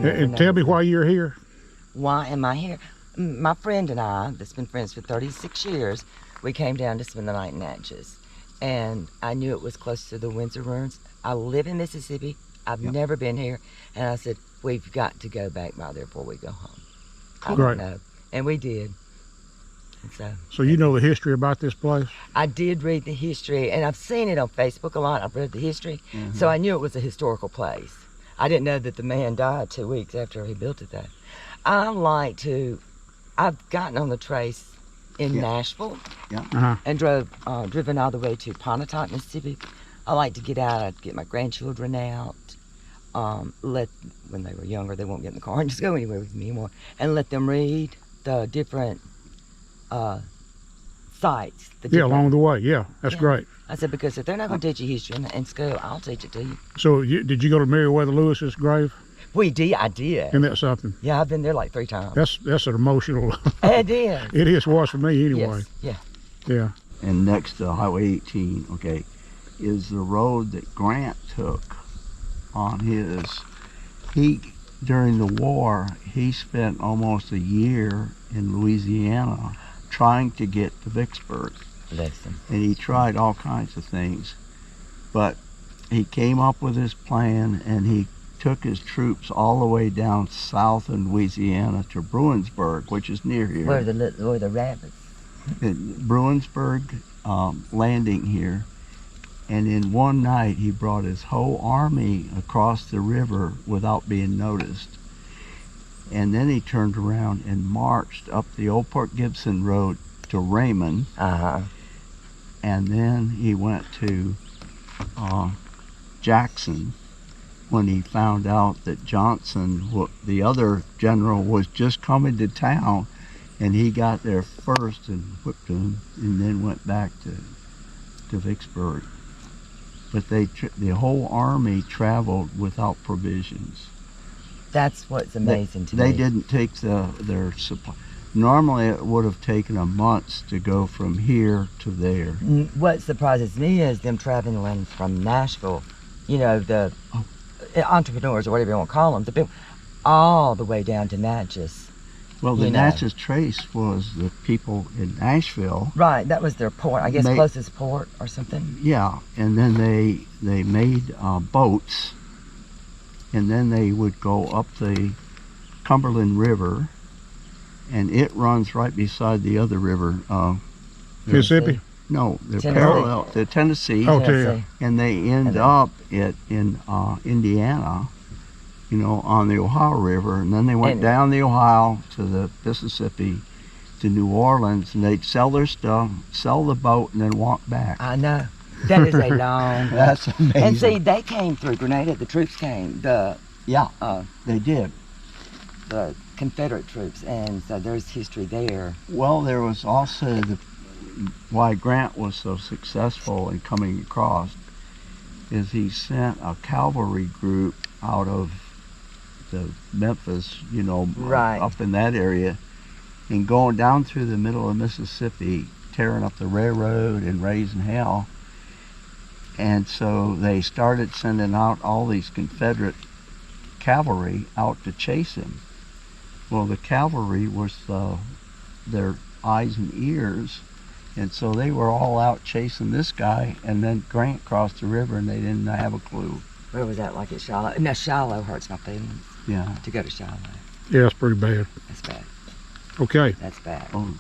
never And tell me know. why you're here. Why am I here? My friend and I, that's been friends for 36 years, we came down to spend the night in Natchez. And I knew it was close to the Windsor ruins. I live in Mississippi. I've never been here. And I said, we've got to go back by there before we go home. I don't know. And we did. And so you know the history about this place? I did read the history, and I've seen it on Facebook a lot. I've read the history. So I knew it was a historical place. I didn't know that the man died 2 weeks after he built it though. I've gotten on the trace in Nashville and driven all the way to Pontotoc, Mississippi. I like to get out. I'd get my grandchildren out. When they were younger, they won't get in the car and just go anywhere with me anymore, and let them read the different sites. Along the way. That's great. I said, because if they're not going to teach you history in school, I'll teach it to you. So did you go to Meriwether Lewis's grave? We did. I did. Isn't that something? Yeah, I've been there like 3 times. That's an emotional. It is. It is. Was for me anyway. Yes. Yeah. And next to Highway 18, okay, is the road that Grant took on his. During the war, he spent almost a year in Louisiana trying to get to Vicksburg. Listen. And he tried all kinds of things, but he came up with his plan, and he took his troops all the way down south in Louisiana to Bruinsburg, which is near here. Where the rabbits. Bruinsburg landing here, and in one night he brought his whole army across the river without being noticed. And then he turned around and marched up the Old Port Gibson Road to Raymond. And then he went to Jackson when he found out that Johnson, the other general, was just coming to town, and he got there first and whipped him, and then went back to Vicksburg. But the whole army traveled without provisions. That's what's amazing to me. They didn't take their supply. Normally it would have taken them months to go from here to there. What surprises me is them traveling from Nashville, the entrepreneurs or whatever you want to call them, the people, all the way down to Natchez. Well, the Natchez Trace was the people in Nashville. Right, that was their port, I guess closest port or something. Yeah, and then they made boats, and then they would go up the Cumberland River, and it runs right beside the other river. Mississippi? No, they're Tennessee. parallel to Tennessee. Tennessee. And they end up in Indiana, on the Ohio River, and then they went down the Ohio to the Mississippi to New Orleans, and they'd sell their stuff, sell the boat, and then walk back. I know. That is a long That's amazing. And see, they came through Grenada, the troops came, they did. The Confederate troops, and so there's history there. Well, there was also why Grant was so successful in coming across is he sent a cavalry group out of the Memphis, up in that area, and going down through the middle of Mississippi, tearing up the railroad and raising hell. And so they started sending out all these Confederate cavalry out to chase him. Well, the cavalry was their eyes and ears, and so they were all out chasing this guy, and then Grant crossed the river, and they didn't have a clue. Where was that, like at Shiloh? No, Shiloh hurts my feelings. Yeah. To go to Shiloh. Yeah, it's pretty bad. That's bad. Okay. That's bad. Oh.